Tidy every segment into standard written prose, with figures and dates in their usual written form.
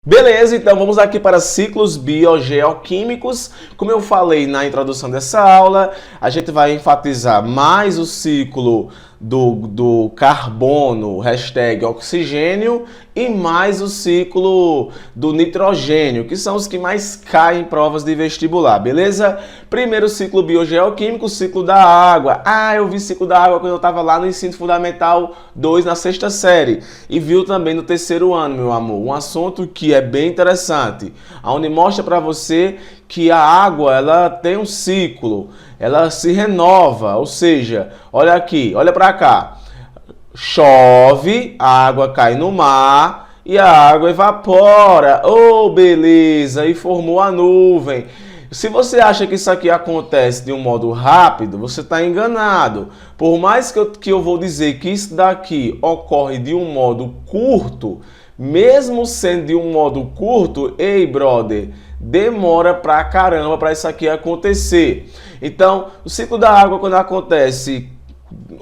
Beleza, então vamos aqui para ciclos biogeoquímicos. Como eu falei na introdução dessa aula, a gente vai enfatizar mais o ciclo do carbono, #oxigênio, e mais o ciclo do nitrogênio, que são os que mais caem em provas de vestibular, beleza? Primeiro ciclo biogeoquímico, o ciclo da água. Eu vi ciclo da água quando eu estava lá no Ensino Fundamental 2, na 6ª série. E viu também no 3º ano, meu amor, um assunto que é bem interessante, onde mostra para você que a água ela tem um ciclo, ela se renova, ou seja, olha aqui, olha para cá, chove, a água cai no mar e a água evapora, beleza, e formou a nuvem. Se você acha que isso aqui acontece de um modo rápido, você está enganado. Por mais que eu vou dizer que isso daqui ocorre de um modo curto, mesmo sendo de um modo curto, ei, brother, demora pra caramba para isso aqui acontecer. Então, o ciclo da água, quando acontece,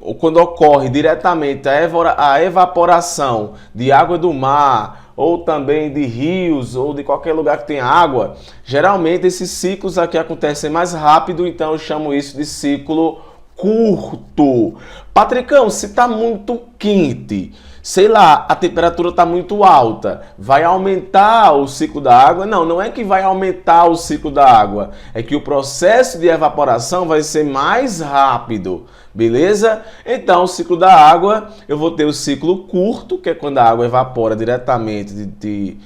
ou quando ocorre diretamente a evaporação de água do mar, ou também de rios, ou de qualquer lugar que tenha água, geralmente esses ciclos aqui acontecem mais rápido, então eu chamo isso de ciclo curto. Patricão, se está muito quente, sei lá, a temperatura está muito alta, vai aumentar o ciclo da água? Não, não é que vai aumentar o ciclo da água, é que o processo de evaporação vai ser mais rápido, beleza? Então, o ciclo da água, eu vou ter o ciclo curto, que é quando a água evapora diretamente de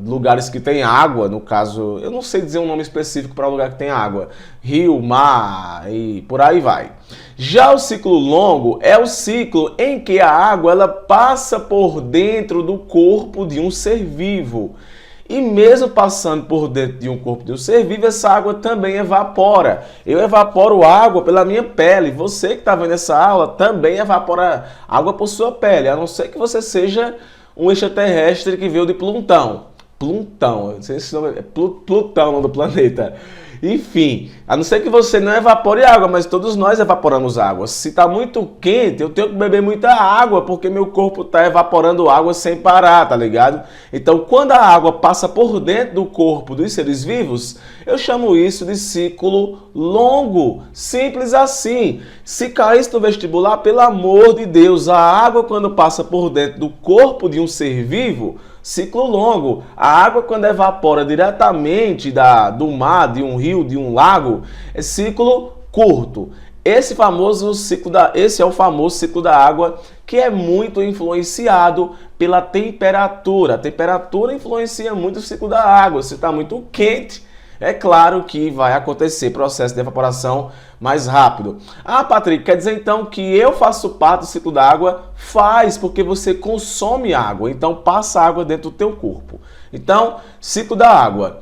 lugares que tem água, no caso, eu não sei dizer um nome específico para o lugar que tem água, rio, mar e por aí vai. Já o ciclo longo é o ciclo em que a água ela passa por dentro do corpo de um ser vivo. E mesmo passando por dentro de um corpo de um ser vivo, essa água também evapora. Eu evaporo água pela minha pele. Você que está vendo essa aula também evapora água por sua pele, a não ser que você seja um extraterrestre que veio de Plutão. Plutão, não sei se nome é Plutão, nome do planeta. Enfim, a não ser que você não evapore água, mas todos nós evaporamos água. Se está muito quente, eu tenho que beber muita água, porque meu corpo está evaporando água sem parar, tá ligado? Então, quando a água passa por dentro do corpo dos seres vivos, eu chamo isso de ciclo longo. Simples assim. Se caísse no vestibular, pelo amor de Deus, a água quando passa por dentro do corpo de um ser vivo, ciclo longo. A água quando evapora diretamente do mar, de um rio, de um lago, é ciclo curto. Esse é o famoso ciclo da água, que é muito influenciado pela temperatura. A temperatura influencia muito o ciclo da água. Se está muito quente, é claro que vai acontecer processo de evaporação mais rápido. Patrick, quer dizer então que eu faço parte do ciclo da água? Faz, porque você consome água, então passa água dentro do teu corpo. Então, ciclo da água.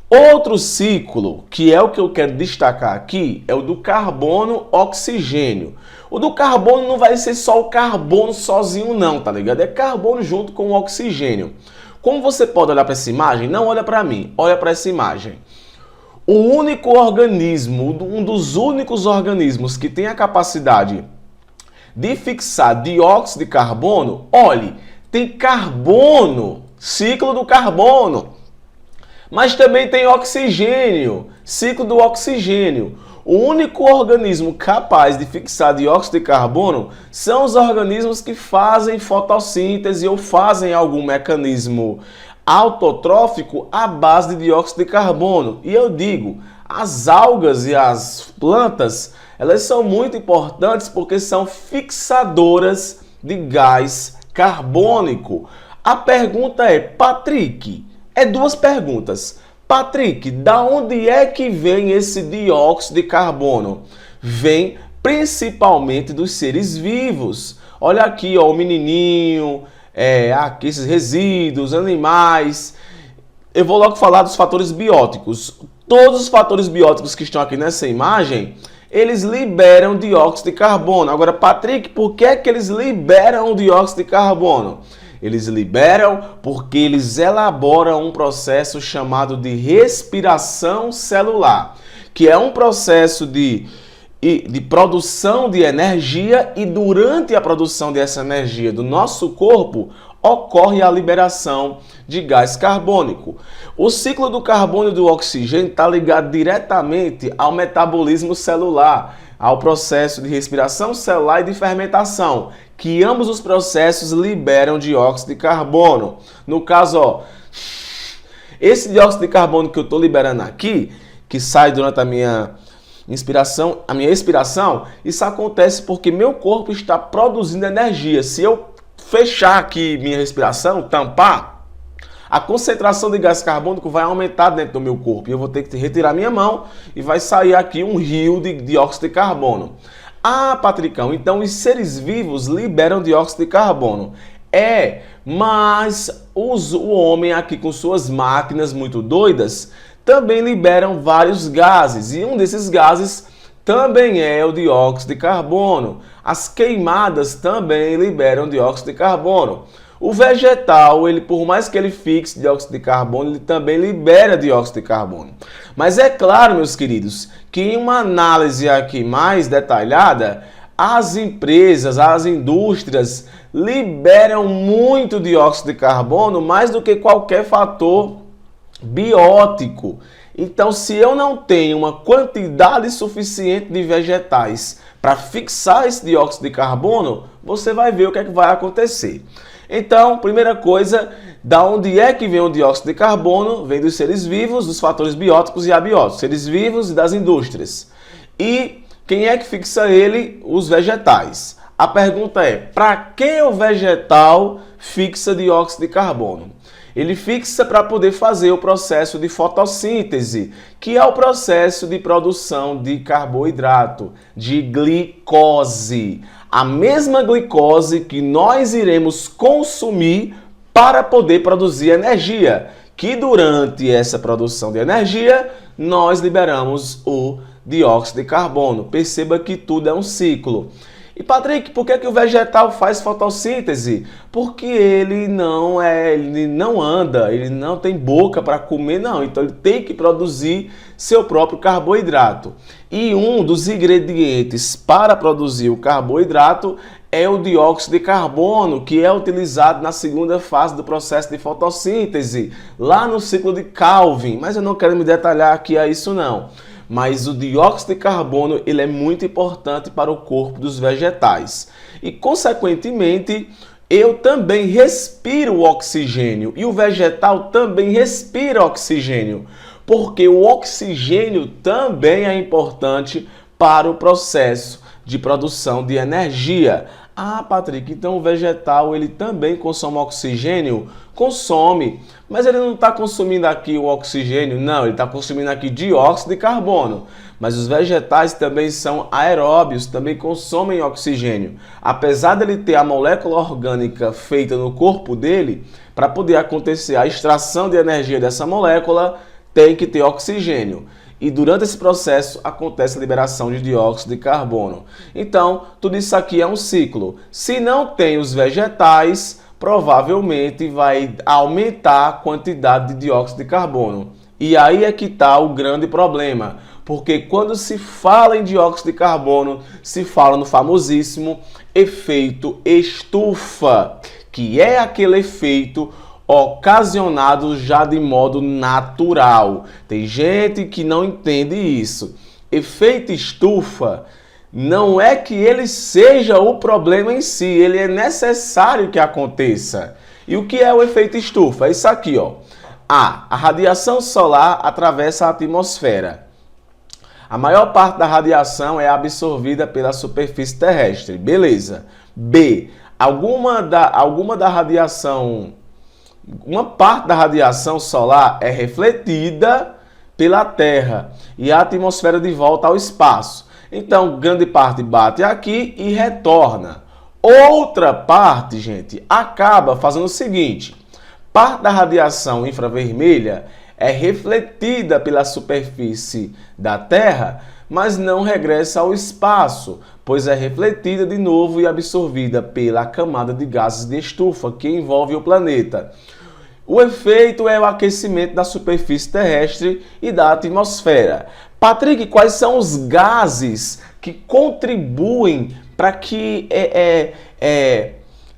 Outro ciclo, que é o que eu quero destacar aqui, é o do carbono-oxigênio. O do carbono não vai ser só o carbono sozinho não, tá ligado? É carbono junto com o oxigênio. Como você pode olhar para essa imagem? Não olha para mim, olha para essa imagem. O único organismo, um dos únicos organismos que tem a capacidade de fixar dióxido de carbono, olhe, tem carbono, ciclo do carbono, mas também tem oxigênio, ciclo do oxigênio. O único organismo capaz de fixar dióxido de carbono são os organismos que fazem fotossíntese ou fazem algum mecanismo autotrófico à base de dióxido de carbono. E eu digo, as algas e as plantas, elas são muito importantes porque são fixadoras de gás carbônico. A pergunta é, Patrick, duas perguntas. Patrick, da onde é que vem esse dióxido de carbono? Vem principalmente dos seres vivos. Olha aqui, ó, o menininho, aqui esses resíduos, animais. Eu vou logo falar dos fatores bióticos. Todos os fatores bióticos que estão aqui nessa imagem, eles liberam dióxido de carbono. Agora, Patrick, por que é que eles liberam o dióxido de carbono? Eles liberam porque eles elaboram um processo chamado de respiração celular, que é um processo de produção de energia, e durante a produção dessa energia do nosso corpo ocorre a liberação de gás carbônico. O ciclo do carbono e do oxigênio está ligado diretamente ao metabolismo celular, ao processo de respiração celular e de fermentação, que ambos os processos liberam dióxido de carbono. No caso, ó, esse dióxido de carbono que eu estou liberando aqui, que sai durante a minha expiração, isso acontece porque meu corpo está produzindo energia. Se eu fechar aqui minha respiração, tampar, a concentração de gás carbônico vai aumentar dentro do meu corpo. E eu vou ter que retirar minha mão e vai sair aqui um rio de dióxido de carbono. Ah, Patricão, então os seres vivos liberam dióxido de carbono. Mas o homem aqui com suas máquinas muito doidas também liberam vários gases. E um desses gases também é o dióxido de carbono. As queimadas também liberam dióxido de carbono. O vegetal, por mais que ele fixe dióxido de carbono, ele também libera dióxido de carbono. Mas é claro, meus queridos, que em uma análise aqui mais detalhada, as empresas, as indústrias liberam muito dióxido de carbono, mais do que qualquer fator biótico. Então, se eu não tenho uma quantidade suficiente de vegetais para fixar esse dióxido de carbono, você vai ver o que é que vai acontecer. Então, primeira coisa, da onde é que vem o dióxido de carbono? Vem dos seres vivos, dos fatores bióticos e abióticos, seres vivos e das indústrias. E quem é que fixa ele? Os vegetais. A pergunta é, para que o vegetal fixa dióxido de carbono? Ele fixa para poder fazer o processo de fotossíntese, que é o processo de produção de carboidrato, de glicose. A mesma glicose que nós iremos consumir para poder produzir energia, que durante essa produção de energia, nós liberamos o dióxido de carbono. Perceba que tudo é um ciclo. E Patrick, por que o vegetal faz fotossíntese? Porque ele não anda, ele não tem boca para comer, não. Então ele tem que produzir seu próprio carboidrato. E um dos ingredientes para produzir o carboidrato é o dióxido de carbono, que é utilizado na segunda fase do processo de fotossíntese, lá no ciclo de Calvin. Mas eu não quero me detalhar aqui a isso não. Mas o dióxido de carbono ele é muito importante para o corpo dos vegetais. E, consequentemente, eu também respiro oxigênio. E o vegetal também respira oxigênio. Porque o oxigênio também é importante para o processo de produção de energia. Ah, Patrick, então o vegetal ele também consome oxigênio? Consome, mas ele não está consumindo aqui o oxigênio, não, ele está consumindo aqui dióxido de carbono. Mas os vegetais também são aeróbios, também consomem oxigênio. Apesar dele ter a molécula orgânica feita no corpo dele, para poder acontecer a extração de energia dessa molécula, tem que ter oxigênio. E durante esse processo acontece a liberação de dióxido de carbono. Então, tudo isso aqui é um ciclo. Se não tem os vegetais, provavelmente vai aumentar a quantidade de dióxido de carbono. E aí é que está o grande problema. Porque quando se fala em dióxido de carbono, se fala no famosíssimo efeito estufa, que é aquele efeito ocasionado já de modo natural. Tem gente que não entende isso. Efeito estufa não é que ele seja o problema em si, ele é necessário que aconteça. E o que é o efeito estufa? É isso aqui, ó. A radiação solar atravessa a atmosfera. A maior parte da radiação é absorvida pela superfície terrestre. Beleza. B. Uma parte da radiação solar é refletida pela Terra e a atmosfera de volta ao espaço. Então, grande parte bate aqui e retorna. Outra parte, gente, acaba fazendo o seguinte. Parte da radiação infravermelha é refletida pela superfície da Terra, mas não regressa ao espaço, pois é refletida de novo e absorvida pela camada de gases de estufa que envolve o planeta. O efeito é o aquecimento da superfície terrestre e da atmosfera. Patrick, quais são os gases que contribuem para que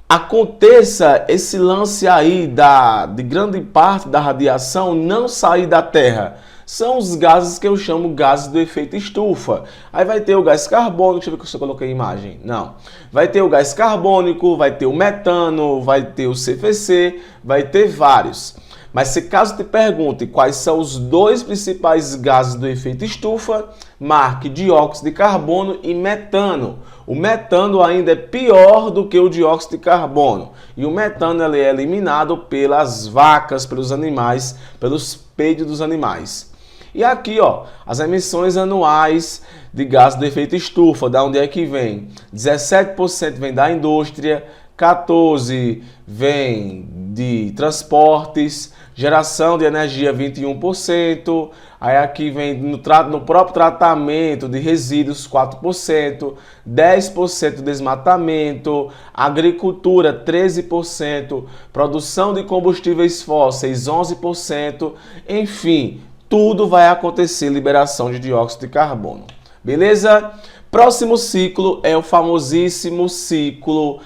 aconteça esse lance aí de grande parte da radiação não sair da Terra. São os gases que eu chamo gases do efeito estufa. Aí vai ter o gás carbônico, deixa eu ver se eu coloquei a imagem. Não. Vai ter o gás carbônico, vai ter o metano, vai ter o CFC, vai ter vários. Mas se caso te pergunte quais são os dois principais gases do efeito estufa, marque dióxido de carbono e metano. O metano ainda é pior do que o dióxido de carbono. E o metano ele é eliminado pelas vacas, pelos animais, pelos peidos dos animais. E aqui, ó, as emissões anuais de gases do efeito estufa, da onde é que vem? 17% vem da indústria, 14% vem de transportes, geração de energia 21%, aí aqui vem no próprio tratamento de resíduos 4%, 10% desmatamento, agricultura 13%, produção de combustíveis fósseis 11%, enfim, tudo vai acontecer liberação de dióxido de carbono. Beleza? Próximo ciclo é o famosíssimo ciclo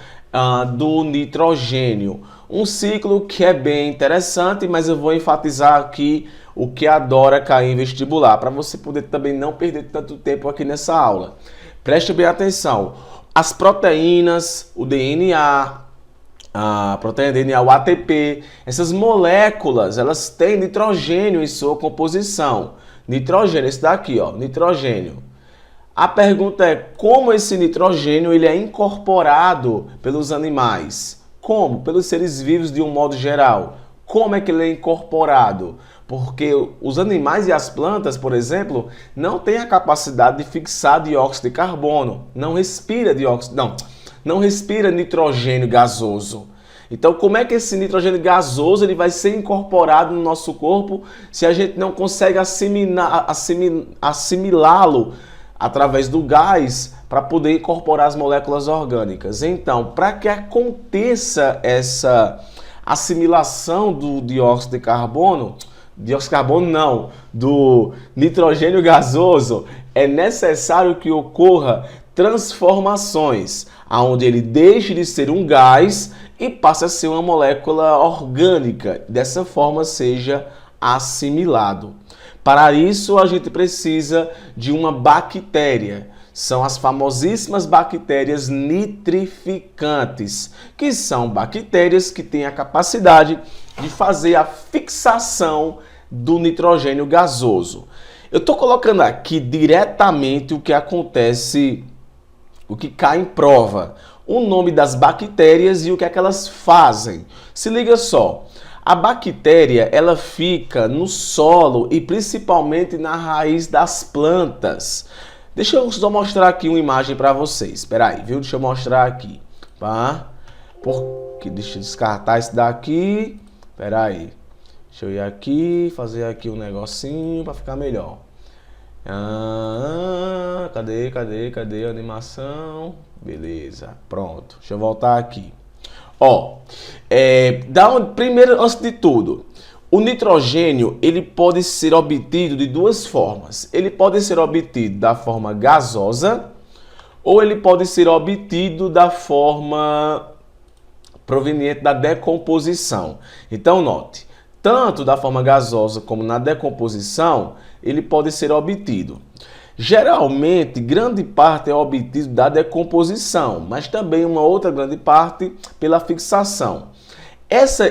do nitrogênio. Um ciclo que é bem interessante, mas eu vou enfatizar aqui o que adora cair em vestibular, para você poder também não perder tanto tempo aqui nessa aula. Preste bem atenção. As proteínas, o DNA, a proteína DNA, o ATP, essas moléculas, elas têm nitrogênio em sua composição. Nitrogênio, esse daqui, ó, nitrogênio. A pergunta é como esse nitrogênio ele é incorporado pelos animais? Como? Pelos seres vivos de um modo geral. Como é que ele é incorporado? Porque os animais e as plantas, por exemplo, não têm a capacidade de fixar dióxido de carbono. Não respira não respira nitrogênio gasoso. Então, como é que esse nitrogênio gasoso ele vai ser incorporado no nosso corpo se a gente não consegue assimilá-lo através do gás para poder incorporar as moléculas orgânicas? Então, para que aconteça essa assimilação do dióxido de carbono não, do nitrogênio gasoso, é necessário que ocorra transformações, onde ele deixe de ser um gás e passe a ser uma molécula orgânica, dessa forma seja assimilado. Para isso, a gente precisa de uma bactéria. São as famosíssimas bactérias nitrificantes, que são bactérias que têm a capacidade de fazer a fixação do nitrogênio gasoso. Eu estou colocando aqui diretamente o que acontece, o que cai em prova. O nome das bactérias e o que é que elas fazem. Se liga só. A bactéria, ela fica no solo e principalmente na raiz das plantas. Deixa eu só mostrar aqui uma imagem para vocês. Espera aí, viu? Deixa eu mostrar aqui. Tá? Deixa eu descartar esse daqui. Espera aí. Deixa eu ir aqui, fazer aqui um negocinho para ficar melhor. Cadê a animação? Beleza, pronto. Deixa eu voltar aqui. Ó, primeiro, antes de tudo, o nitrogênio ele pode ser obtido de duas formas. Ele pode ser obtido da forma gasosa ou ele pode ser obtido da forma proveniente da decomposição. Então, note, tanto da forma gasosa como na decomposição, ele pode ser obtido. Geralmente, grande parte é obtido da decomposição, mas também uma outra grande parte pela fixação.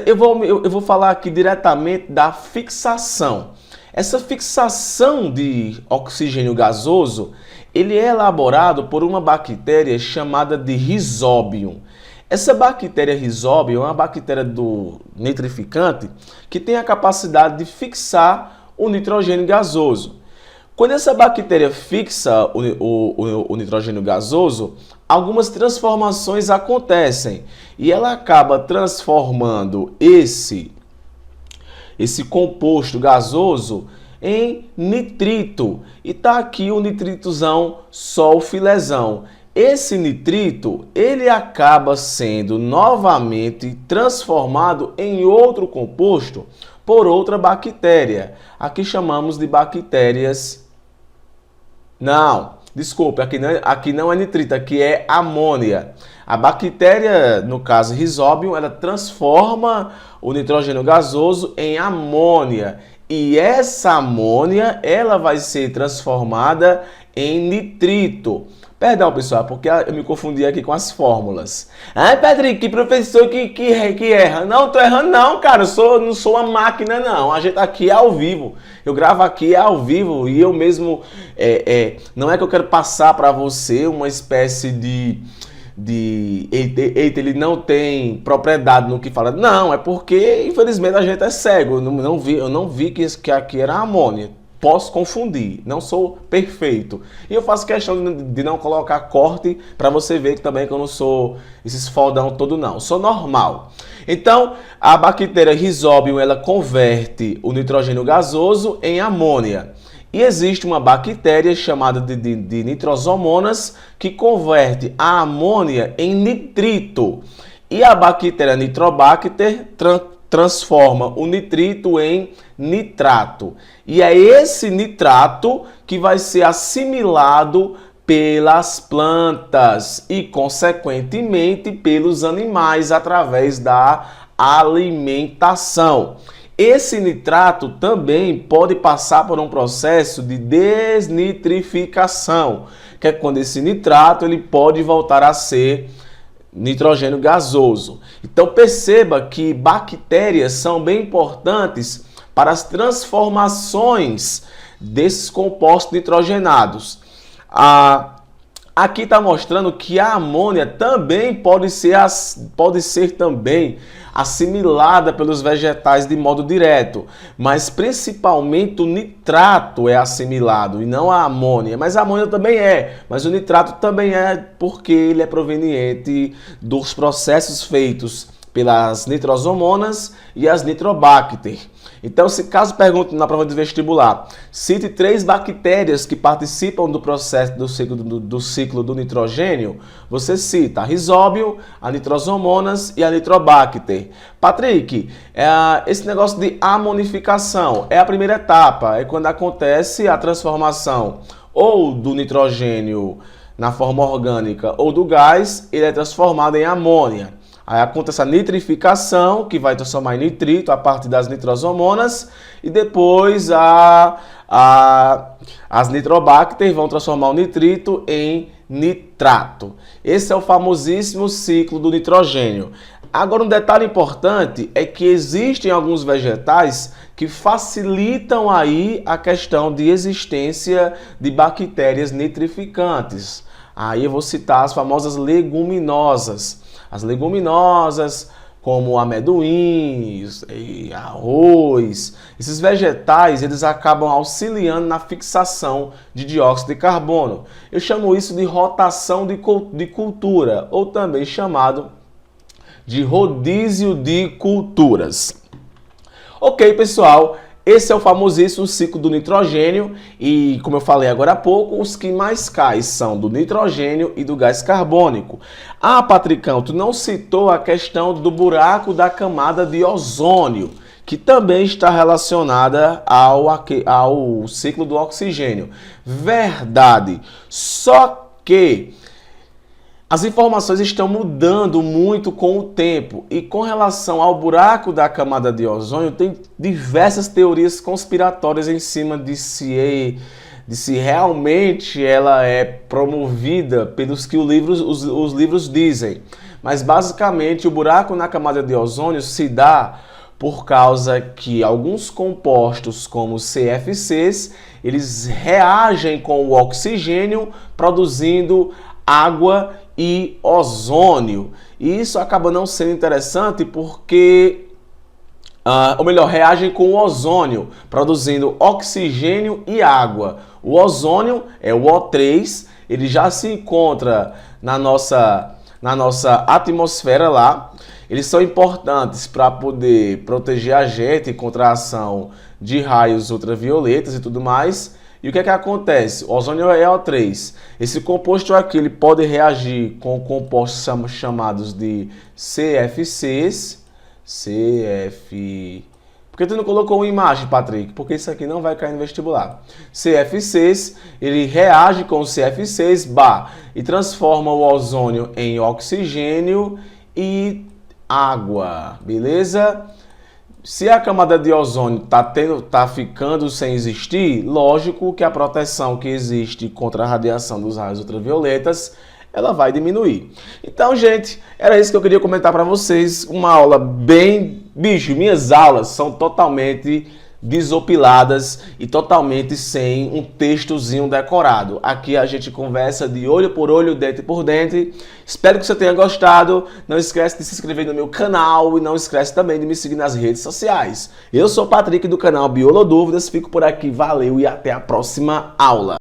Eu vou falar aqui diretamente da fixação. Essa fixação de oxigênio gasoso, ele é elaborado por uma bactéria chamada de Rhizobium. Essa bactéria Rhizobium é uma bactéria do nitrificante que tem a capacidade de fixar o nitrogênio gasoso. Quando essa bactéria fixa o nitrogênio gasoso, algumas transformações acontecem e ela acaba transformando esse composto gasoso em nitrito. E tá aqui o nitritozão sulfilesão. Esse nitrito, ele acaba sendo novamente transformado em outro composto por outra bactéria. Aqui chamamos de bactérias... Não, Desculpe, aqui não é nitrito, aqui é amônia. A bactéria, no caso Rhizobium, ela transforma o nitrogênio gasoso em amônia. E essa amônia, ela vai ser transformada em nitrito. Perdão, pessoal, porque eu me confundi aqui com as fórmulas. Ah, Patrick, que professor que erra. Não, tô errando não, cara. Não sou uma máquina, não. A gente aqui é ao vivo. Eu gravo aqui ao vivo e eu mesmo... não é que eu quero passar para você uma espécie eita, ele não tem propriedade no que fala. Não, é porque, infelizmente, a gente é cego. Eu não vi que aqui era amônia. Posso confundir, não sou perfeito. E eu faço questão de não colocar corte para você ver que também que eu não sou esses fodão todo não. Sou normal. Então, a bactéria Rhizobium, ela converte o nitrogênio gasoso em amônia. E existe uma bactéria chamada de nitrosomonas que converte a amônia em nitrito. E a bactéria Nitrobacter transforma o nitrito em nitrato. E é esse nitrato que vai ser assimilado pelas plantas e, consequentemente, pelos animais através da alimentação. Esse nitrato também pode passar por um processo de desnitrificação, que é quando esse nitrato ele pode voltar a ser nitrogênio gasoso. Então perceba que bactérias são bem importantes para as transformações desses compostos nitrogenados. Aqui está mostrando que a amônia também pode ser também assimilada pelos vegetais de modo direto, mas principalmente o nitrato é assimilado e não a amônia. Mas a amônia também mas o nitrato também é porque ele é proveniente dos processos feitos pelas nitrosomonas e as nitrobacter. Então, se caso pergunte na prova de vestibular, cite 3 bactérias que participam do processo do ciclo do nitrogênio, você cita a Rhizobium, a nitrosomonas e a nitrobacter. Patrick, esse negócio de amonificação é a primeira etapa, é quando acontece a transformação ou do nitrogênio na forma orgânica ou do gás, ele é transformado em amônia. Aí acontece a nitrificação, que vai transformar em nitrito a partir das nitrosomonas, e depois as nitrobacter vão transformar o nitrito em nitrato. Esse é o famosíssimo ciclo do nitrogênio. Agora, um detalhe importante é que existem alguns vegetais que facilitam aí a questão de existência de bactérias nitrificantes. Aí eu vou citar as famosas leguminosas. As leguminosas, como amendoim, arroz, esses vegetais, eles acabam auxiliando na fixação de dióxido de carbono. Eu chamo isso de rotação de cultura, ou também chamado de rodízio de culturas. Ok, pessoal? Esse é o famosíssimo ciclo do nitrogênio e, como eu falei agora há pouco, os que mais caem são do nitrogênio e do gás carbônico. Ah, Patricão, tu não citou a questão do buraco da camada de ozônio, que também está relacionada ao ciclo do oxigênio. Verdade, só que as informações estão mudando muito com o tempo e com relação ao buraco da camada de ozônio tem diversas teorias conspiratórias em cima de se realmente ela é promovida pelos que os livros dizem. Mas basicamente o buraco na camada de ozônio se dá por causa que alguns compostos como CFCs, eles reagem com o oxigênio produzindo água e ozônio. E isso acaba não sendo interessante porque, ou melhor, reagem com o ozônio, produzindo oxigênio e água. O ozônio é o O3, ele já se encontra na nossa atmosfera lá. Eles são importantes para poder proteger a gente contra a ação de raios ultravioletas e tudo mais. E o que é que acontece? O ozônio é O3. Esse composto aqui ele pode reagir com compostos chamados de CFCs. Por Por que tu não colocou uma imagem, Patrick? Porque isso aqui não vai cair no vestibular. CFCs, ele reage com o CF6, e transforma o ozônio em oxigênio e água, beleza? Se a camada de ozônio tá ficando sem existir, lógico que a proteção que existe contra a radiação dos raios ultravioletas, ela vai diminuir. Então, gente, era isso que eu queria comentar para vocês. Uma aula bem... Bicho, minhas aulas são totalmente desopiladas e totalmente sem um textozinho decorado. Aqui a gente conversa de olho por olho, dente por dente. Espero que você tenha gostado. Não esquece de se inscrever no meu canal e não esquece também de me seguir nas redes sociais. Eu sou o Patrick do canal Biolodúvidas. Fico por aqui, valeu e até a próxima aula.